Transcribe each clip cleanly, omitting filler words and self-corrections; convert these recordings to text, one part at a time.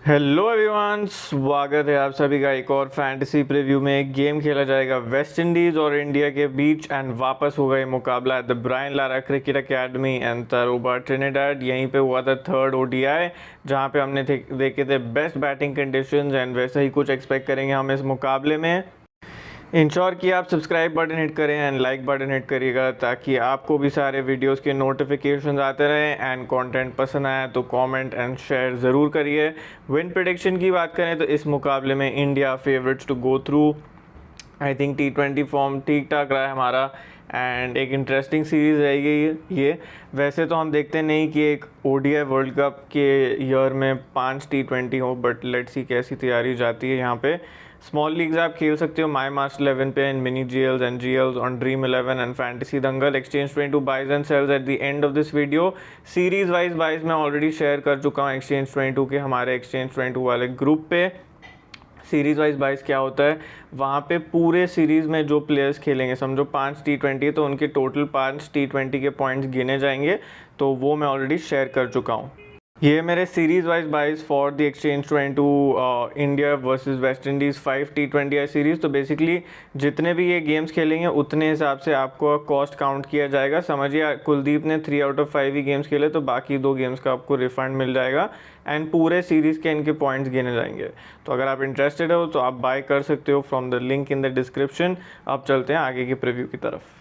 Hello everyone, स्वागत है आप सभी का एक और फैंटेसी प्रीव्यू में। एक गेम खेला जाएगा वेस्ट इंडीज़ और इंडिया के बीच एंड वापस होगा ये मुकाबला at the Brian Lara cricket academy and Tarouba Trinidad. यहीं पे हुआ था थर्ड ओडीआई, जहां पे हमने देखे थे बेस्ट बैटिंग कंडीशंस एंड वैसा ही कुछ एक्सपेक्ट करेंगे हम इस मुकाबले में। इंश्योर कि आप सब्सक्राइब बटन हिट करें एंड लाइक बटन हिट करिएगा ताकि आपको भी सारे वीडियोस के नोटिफिकेशन आते रहें। एंड कंटेंट पसंद आया तो कमेंट एंड शेयर ज़रूर करिए। विन प्रेडिक्शन की बात करें तो इस मुकाबले में India favourites to go through. I think T20 form ठीक ठाक रहा है हमारा एंड एक इंटरेस्टिंग सीरीज़ रहेगी ये। वैसे तो हम देखते नहीं कि एक ओडीआई वर्ल्ड कप के ईयर में 5 T20 हो, बट लेट्स सी कैसी तैयारी जाती है यहाँ पे। स्मॉल लीग्स आप खेल सकते हो माई मास्टर 11 पे and mini GLs and GLs on dream 11 and fantasy Dangal. Exchange 22 buys and sells at the end of this video. Series wise buys मैं ऑलरेडी शेयर कर चुका हूँ एक्सचेंज 22 के हमारे एक्सचेंज 22 वाले ग्रुप पे। सीरीज़ वाइज बाइस क्या होता है, वहाँ पे पूरे सीरीज़ में जो प्लेयर्स खेलेंगे, समझो 5 T20 है तो उनके टोटल 5 T20 के पॉइंट्स गिने जाएंगे, तो वो मैं ऑलरेडी शेयर कर चुका हूँ। ये मेरे सीरीज़ वाइज बाइस for the exchange 22 India versus West Indies 5 T20 I series. तो बेसिकली जितने भी ये गेम्स खेलेंगे उतने हिसाब से आपको कॉस्ट काउंट किया जाएगा। समझिए कुलदीप ने 3 आउट ऑफ 5 ही गेम्स खेले तो बाकी 2 गेम्स का आपको रिफंड मिल जाएगा एंड पूरे सीरीज़ के इनके पॉइंट्स गिने जाएंगे। तो अगर आप इंटरेस्टेड हो तो आप बाय कर सकते हो from the link in the description. अब चलते हैं आगे के प्रीव्यू की तरफ।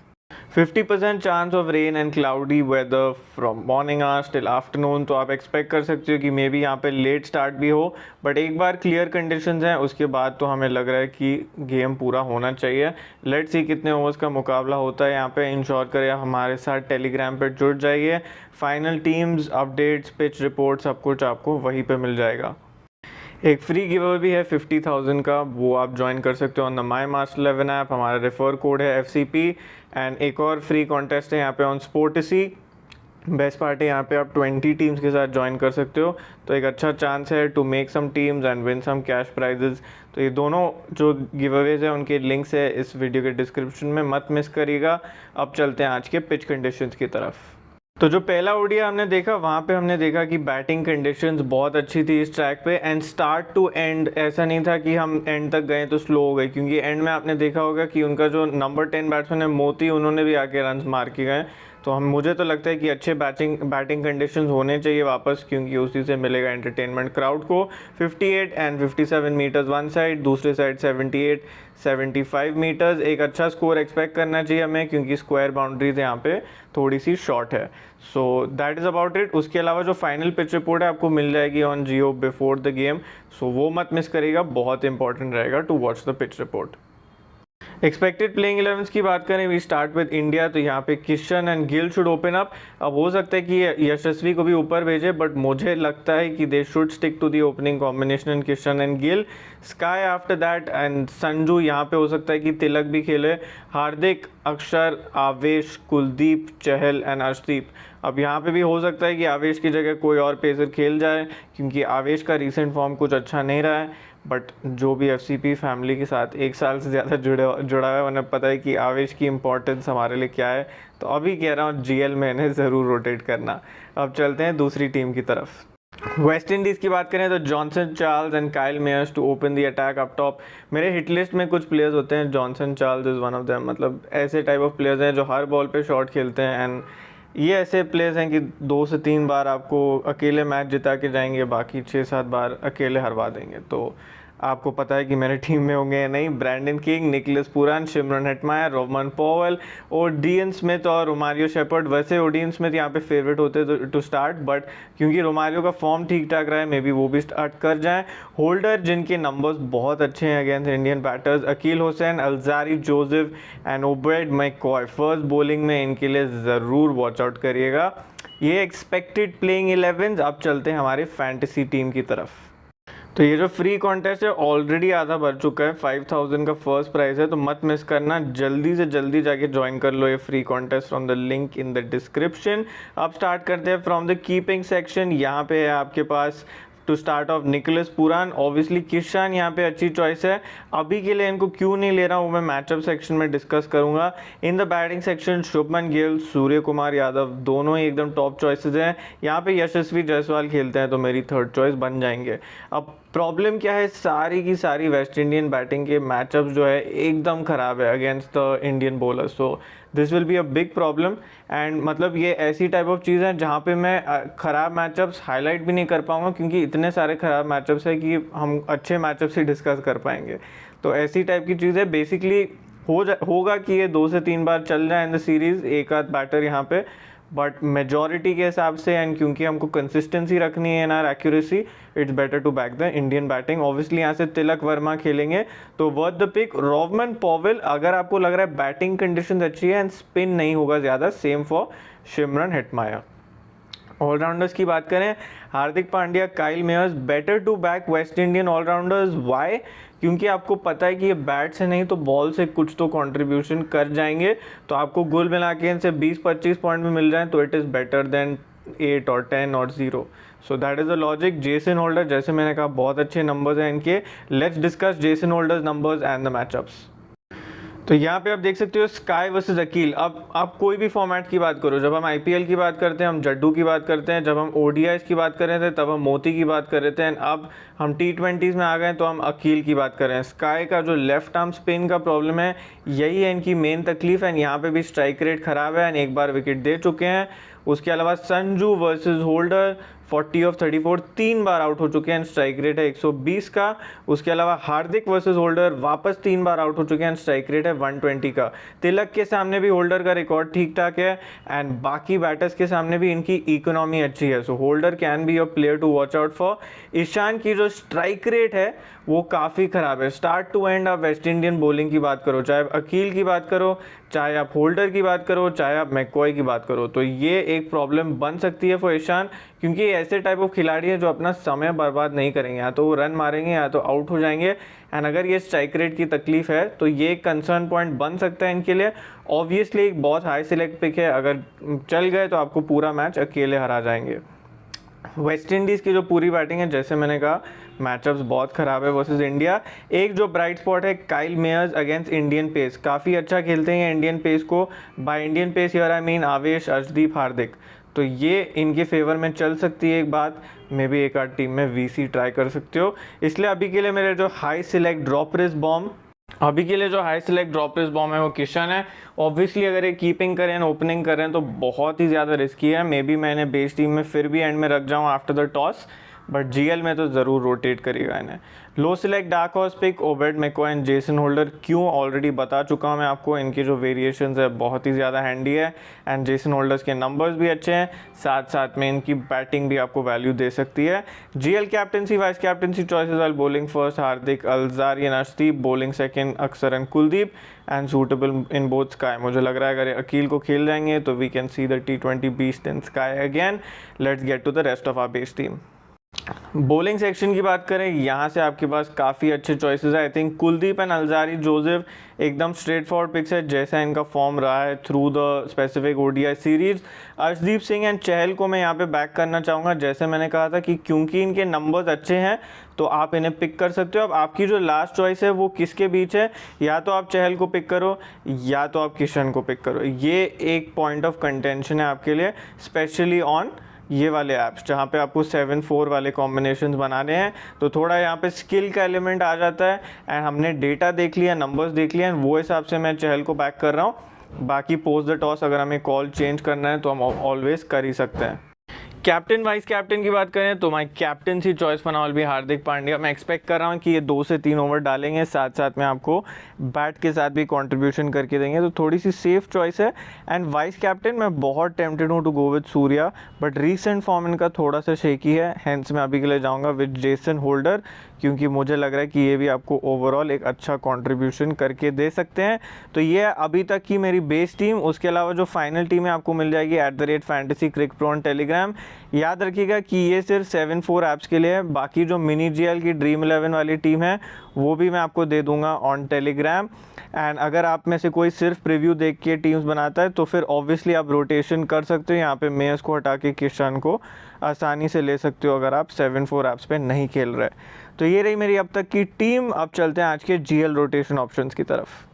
50% chance of rain and cloudy weather from morning hours till afternoon. तो आप एक्सपेक्ट कर सकते हो कि मे बी यहाँ पे लेट स्टार्ट भी हो, बट एक बार क्लियर कंडीशंस हैं उसके बाद तो हमें लग रहा है कि गेम पूरा होना चाहिए। लेट्स सी कितने ओवर्स का मुकाबला होता है यहाँ पे। इंश्योर करें हमारे साथ टेलीग्राम पे जुड़ जाइए। Final teams updates pitch report सब कुछ आपको वहीं पे मिल जाएगा। एक फ्री गिव भी है 50,000 का, वो आप ज्वाइन कर सकते हो on the my master 11 app. हमारा रेफर कोड है FCP एंड एक और फ्री कॉन्टेस्ट है यहाँ पे ऑन स्पोर्टिसी। बेस्ट पार्ट है यहाँ पे आप 20 टीम्स के साथ ज्वाइन कर सकते हो, तो एक अच्छा चांस है to make some teams and win some cash prizes. तो ये दोनों जो गिव अवेज है उनके लिंक्स है इस वीडियो के डिस्क्रिप्शन में, मत मिस करिएगा। अब चलते हैं आज के पिच कंडीशंस की तरफ। तो जो पहला ओडीआई हमने देखा वहाँ पे हमने देखा कि बैटिंग कंडीशंस बहुत अच्छी थी इस ट्रैक पे एंड स्टार्ट टू एंड ऐसा नहीं था कि हम एंड तक गए तो स्लो हो गए, क्योंकि एंड में आपने देखा होगा कि उनका जो नंबर 10 बैट्समैन है मोती, उन्होंने भी आके रन मार के गए। तो मुझे तो लगता है कि अच्छे बैटिंग कंडीशंस होने चाहिए वापस, क्योंकि उसी से मिलेगा एंटरटेनमेंट क्राउड को। 58 एंड 57 मीटर्स वन साइड, दूसरे साइड 78 75 मीटर्स। एक अच्छा स्कोर एक्सपेक्ट करना चाहिए हमें, क्योंकि स्क्वायर बाउंड्रीज यहाँ पे थोड़ी सी शॉर्ट है। So that is about it. उसके अलावा जो फाइनल पिच रिपोर्ट है आपको मिल जाएगी on Jio before the game, so वो मत मिस करिएगा, बहुत इंपॉर्टेंट रहेगा to watch the pitch report. Expected playing 11 की बात करें, वी स्टार्ट विद इंडिया। तो यहाँ पे Kishan and Gill should open up. अब हो सकता है कि यशस्वी को भी ऊपर भेजे, बट मुझे लगता है कि they should stick to the opening combination in Kishan and Gill. Sky after that and Sanju. यहाँ पे हो सकता है कि तिलक भी खेले। हार्दिक, अक्षर, आवेश, कुलदीप, चहल एंड अर्शदीप। अब यहाँ पे भी हो सकता है कि आवेश की जगह कोई और पेसर खेल जाए, क्योंकि आवेश का रिसेंट फॉर्म कुछ अच्छा नहीं रहा है। बट जो भी FCP फैमिली के साथ 1 साल से ज़्यादा जुड़ा है उन्हें पता है कि आवेश की इम्पोर्टेंस हमारे लिए क्या है। तो अभी कह रहा हूँ GL में इन्हें ज़रूर रोटेट करना। अब चलते हैं दूसरी टीम की तरफ। वेस्ट इंडीज़ की बात करें तो Johnson, Charles and Kyle Mayers to open the attack up top. मेरे हिट लिस्ट में कुछ प्लेयर्स होते हैं, Johnson Charles is one of them. मतलब ऐसे टाइप ऑफ प्लेयर्स हैं जो हर बॉल पे शॉट खेलते हैं एंड ये ऐसे प्लेयर्स हैं कि 2 से 3 बार आपको अकेले मैच जिता के जाएंगे, बाकी 6-7 बार अकेले हरवा देंगे। तो आपको पता है कि मेरे टीम में होंगे या नहीं। Brandon King, Nicholas Pooran, Shimron Hetmyer, Rovman Powell और डीएन स्मिथ और रोमारियो शेपर्ड। वैसे ओडियन स्मिथ यहाँ पे फेवरेट होते टू स्टार्ट, बट क्योंकि रोमारियो का फॉर्म ठीक ठाक रहा है, मे बी वो भी स्टार्ट कर जाएं। होल्डर जिनके नंबर्स बहुत अच्छे हैं against Indian batters, Akeal Hosein, Alzarri, Joseph and Obed McCoy. First bowling में इनके लिए ज़रूर वॉच आउट करिएगा। ये एक्सपेक्टेड प्लेइंग 11। अब चलते हैं हमारे फैंटेसी टीम की तरफ। तो ये जो फ्री कॉन्टेस्ट है ऑलरेडी आधा भर चुका है, 5000 का फर्स्ट प्राइस है, तो मत मिस करना, जल्दी से जल्दी जाके ज्वाइन कर लो ये free contest from the link in the description. अब स्टार्ट करते हैं फ्रॉम द कीपिंग सेक्शन। यहाँ पे है आपके पास to start off Nicholas Pooran, obviously Kishan यहाँ पे अच्छी चॉइस है। अभी के लिए इनको क्यों नहीं ले रहा हूँ मैं मैचअप सेक्शन में डिस्कस करूंगा। In the batting section Shubman Gill, Suryakumar Yadav दोनों ही एकदम टॉप चॉइसेस हैं। यहाँ पे यशस्वी जायसवाल खेलते हैं तो मेरी थर्ड चॉइस बन जाएंगे। अब प्रॉब्लम क्या है, सारी की सारी वेस्ट इंडियन बैटिंग के मैचअप्स जो है एकदम ख़राब है against the Indian bowlers, so this will be a big problem. And मतलब ये ऐसी टाइप ऑफ चीज़ है जहाँ पे मैं ख़राब मैचअप्स हाईलाइट भी नहीं कर पाऊँगा, क्योंकि इतने सारे ख़राब मैचअप्स है कि हम अच्छे मैचअप्स ही डिस्कस कर पाएंगे। तो ऐसी टाइप की चीज़ है। बेसिकली होगा कि ये 2 से 3 बार चल जाए इन द सीरीज़, एक आध बैटर यहाँ पे, बट मेजॉरिटी के हिसाब से एंड क्योंकि हमको कंसिस्टेंसी रखनी है ना accuracy, it's better to back the Indian batting. Obviously यहाँ से तिलक वर्मा खेलेंगे तो worth the pick. Rovman Powell, अगर आपको लग रहा है बैटिंग कंडीशंस अच्छी है एंड स्पिन नहीं होगा ज़्यादा, same for Shimron Hetmyer. Allrounders की बात करें, Hardik Pandya, Kyle Mayers, better to back West Indian allrounders. Why? क्योंकि आपको पता है कि ये बैट से नहीं तो बॉल से कुछ तो कंट्रीब्यूशन कर जाएंगे, तो आपको गोल मिला के इनसे 20-25 पॉइंट में मिल जाए तो इट इज़ बेटर देन 8 और 10 और 0। So that is the logic. Jason holder, जैसे मैंने कहा बहुत अच्छे नंबर्स हैं इनके। Let's discuss Jason holders numbers and the matchups. तो यहाँ पे आप देख सकते हो स्काई वर्सेस अकील। अब आप कोई भी फॉर्मेट की बात करो, जब हम आईपीएल की बात करते हैं हम जड्डू की बात करते हैं, जब हम ओडीआईस की बात कर रहे थे तब हम मोती की बात कर रहे थे, एंड अब हम टी20s में आ गए तो हम अकील की बात कर रहे हैं। स्काई का जो लेफ्ट आर्म स्पिन का प्रॉब्लम है यही है इनकी मेन तकलीफ, एंड यहाँ पे भी स्ट्राइक रेट खराब है एंड एक बार विकेट दे चुके हैं। उसके अलावा Sanju versus holder 40 of 34 3 bar out हो चुके हैं, स्ट्राइक रेट है 120 का। उसके अलावा हार्दिक वर्सेस होल्डर वापस 3 बार आउट हो चुके हैं, स्ट्राइक रेट है 120 का। तिलक के सामने भी होल्डर का रिकॉर्ड ठीक ठाक है एंड बाकी बैटर्स के सामने भी इनकी इकोनॉमी अच्छी है, so Holder can be a player to watch out for. Ishan की जो स्ट्राइक रेट है वो काफ़ी ख़राब है। स्टार्ट टू एंड आप वेस्ट इंडियन बॉलिंग की बात करो, चाहे आप अकील की बात करो, चाहे आप होल्डर की बात करो, चाहे आप मैकॉय की बात करो, तो ये एक प्रॉब्लम बन सकती है फॉर ईशान, क्योंकि ऐसे टाइप ऑफ खिलाड़ी है जो अपना समय बर्बाद नहीं करेंगे, या तो वो रन मारेंगे या तो आउट हो जाएंगे। एंड अगर ये स्ट्राइक रेट की तकलीफ है तो ये एक कंसर्न पॉइंट बन सकता है इनके लिए। ऑब्वियसली एक बहुत हाई सिलेक्ट पिक है, अगर चल गए तो आपको पूरा मैच अकेले हरा जाएंगे। वेस्ट इंडीज़ की जो पूरी बैटिंग है, जैसे मैंने कहा मैचअप्स बहुत ख़राब है वर्सेस इंडिया। एक जो ब्राइट स्पॉट है Kyle Mayers against Indian pace, काफ़ी अच्छा खेलते हैं इंडियन पेस को। By Indian pace here I mean Avesh, Arshdeep, हार्दिक, तो ये इनके फेवर में चल सकती है एक बात। मे भी एक आध टीम में वीसी ट्राई कर सकते हो। इसलिए अभी के लिए मेरे जो high select drop risk bomb है वो किशन है। ऑब्वियसली अगर ये कीपिंग करें ओपनिंग करें तो बहुत ही ज़्यादा रिस्की है। मे बी मैंने बेस टीम में फिर भी एंड में रख जाऊँ after the toss, but GL में तो ज़रूर रोटेट करेगा इन्हें। लो select dark horse pick Obed, McCoy and Jason Holder. क्यों? ऑलरेडी बता चुका हूँ मैं आपको, इनकी जो वेरिएशंस है बहुत ही ज़्यादा हैंडी है एंड जेसन होल्डर्स के नंबर्स भी अच्छे हैं, साथ साथ में इनकी बैटिंग भी आपको वैल्यू दे सकती है। GL captaincy vice captaincy choices are bowling first Hardik, Alzarri and Arshdeep, bowling second Axar and Kuldeep, and suitable in both SKY. मुझे लग रहा है अगर अकील को खेल जाएंगे तो we can see the T20 beast in Sky again. Let's get to the rest of our base team. Bowling section की बात करें, यहाँ से आपके पास काफ़ी अच्छे चॉइसेस है। I think Kuldeep and Alzarri Joseph एकदम स्ट्रेट फॉरवर्ड पिक्स है, जैसा इनका फॉर्म रहा है through the specific ODI series. Arshdeep Singh and Chahal को मैं यहाँ पे बैक करना चाहूँगा, जैसे मैंने कहा था कि क्योंकि इनके नंबर्स अच्छे हैं तो आप इन्हें पिक कर सकते हो। अब आपकी जो लास्ट चॉइस है वो किसके बीच है, या तो आप चहल को पिक करो या तो आप किशन को पिक करो। ये एक पॉइंट ऑफ कंटेंशन है आपके लिए, स्पेशली ऑन ये वाले ऐप्स जहाँ पे आपको 7-4 वाले कॉम्बिनेशंस बनाने हैं, तो थोड़ा यहाँ पे स्किल का एलिमेंट आ जाता है। एंड हमने डेटा देख लिया, नंबर्स देख लिया, वो हिसाब से मैं चहल को बैक कर रहा हूँ। बाकी पोस्ट द टॉस अगर हमें कॉल चेंज करना है तो हम ऑलवेज कर ही सकते हैं। कैप्टन वाइस कैप्टन की बात करें तो my captaincy choice for now will be Hardik Pandya. मैं एक्सपेक्ट कर रहा हूँ कि ये 2 से 3 ओवर डालेंगे, साथ साथ में आपको बैट के साथ भी कंट्रीब्यूशन करके देंगे, तो थोड़ी सी सेफ चॉइस है। एंड वाइस कैप्टन मैं बहुत टेम्प्टेड हूँ to go with Surya, but recent form इनका थोड़ा सा शेकी है, हेंस मैं अभी के लिए जाऊँगा विद जेसन होल्डर, क्योंकि मुझे लग रहा है कि ये भी आपको ओवरऑल एक अच्छा कंट्रीब्यूशन करके दे सकते हैं। तो ये अभी तक की मेरी बेस टीम। उसके अलावा जो फाइनल टीम है आपको मिल जाएगी @fantasycrickpro on टेलीग्राम। याद रखिएगा कि ये सिर्फ 7-4 ऐप्स के लिए है, बाकी जो मिनी जीएल की ड्रीम 11 वाली टीम है वो भी मैं आपको दे दूंगा ऑन टेलीग्राम। एंड अगर आप में से कोई सिर्फ प्रीव्यू देख के टीम्स बनाता है तो फिर ऑब्वियसली आप रोटेशन कर सकते हो, यहाँ पे मेयर्स को हटा के किशन को आसानी से ले सकते हो अगर आप 7-4 ऐप्स पे नहीं खेल रहे। तो ये रही मेरी अब तक की टीम। अब चलते हैं आज के जीएल रोटेशन ऑप्शंस की तरफ।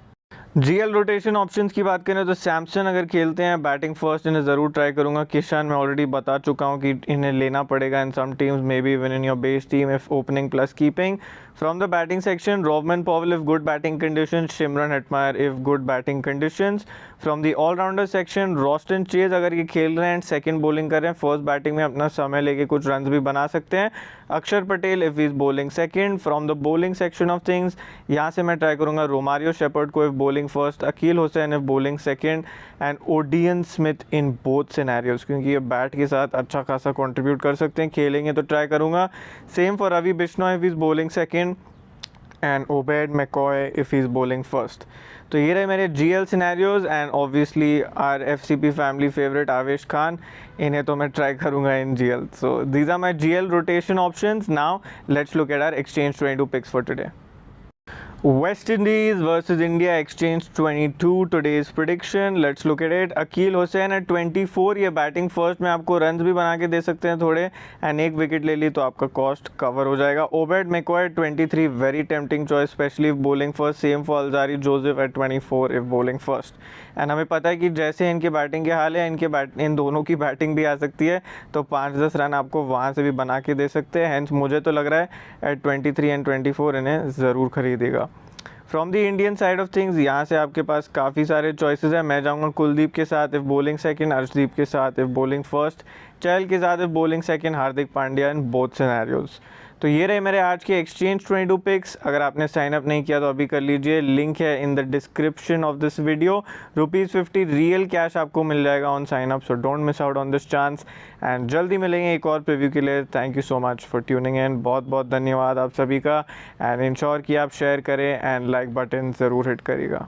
जीएल रोटेशन ऑप्शंस की बात करें तो सैमसन अगर खेलते हैं बैटिंग फर्स्ट इन्हें ज़रूर ट्राई करूंगा। किशन मैं ऑलरेडी बता चुका हूं कि इन्हें लेना पड़ेगा in some teams, maybe even in your base team if opening plus keeping. From the batting section Rovman Powell if good batting conditions, Shimron Hetmyer if good batting conditions. From the allrounder section Roston Chase अगर ये खेल रहे हैं and second bowling कर रहे हैं, first batting में अपना समय लेके कुछ रन भी बना सकते हैं। Axar Patel if is bowling second. From the bowling section of things यहाँ से मैं ट्राई करूंगा रोमारियो शेपर्ड को if bowling first, Akeal Hosein if bowling second and Odean Smith in both scenarios, क्योंकि ये बैट के साथ अच्छा खासा कंट्रीब्यूट कर सकते हैं, खेलेंगे तो ट्राई करूंगा। Same for Ravi Bishnoi if is bowling second and Obed McCoy if is bowling first. तो ये रहे मेरे GL scenarios and obviously are FCP family favourite Avesh Khan, इन्हें तो मैं ट्राई करूंगा in GL. So these are my GL rotation options. Now let's look at our exchange 22 picks for today. West Indies versus India Exchange 22 today's prediction. Let's look at it. Akeal Hosein at 24, ये batting first में आपको runs भी बना के दे सकते हैं थोड़े, and एक विकेट ले ली तो आपका कॉस्ट कवर हो जाएगा। Obeyed McCoy 23, very tempting choice specially if bowling first. Same for Alzarri Joseph at 24 if bowling first. And हमें पता है कि जैसे इनके बैटिंग के हाल है इन दोनों की बैटिंग भी आ सकती है, तो 5-10 रन आपको वहाँ से भी बना के दे सकते हैं। हेंस मुझे तो लग रहा है at 23 एंड 24 इन्हें ज़रूर खरीदेगा। From the Indian side of things यहाँ से आपके पास काफ़ी सारे चॉइसेस हैं। मैं जाऊँगा कुलदीप के साथ इफ बॉलिंग सेकंड, अर्शदीप के साथ इफ बॉलिंग फर्स्ट, चहल के साथ if bowling second, Hardik Pandya in both scenarios. तो ये रहे मेरे आज के एक्सचेंज 22 पिक्स। अगर आपने साइन अप नहीं किया तो अभी कर लीजिए, लिंक है in the description of this video. ₹50 real cash आपको मिल जाएगा on sign up, so don't miss out on this chance. And जल्दी मिलेंगे एक और प्रीव्यू के लिए। Thank you so much for tuning in, बहुत बहुत धन्यवाद आप सभी का। एंड इंश्योर कि आप शेयर करें एंड लाइक बटन ज़रूर हिट करिएगा।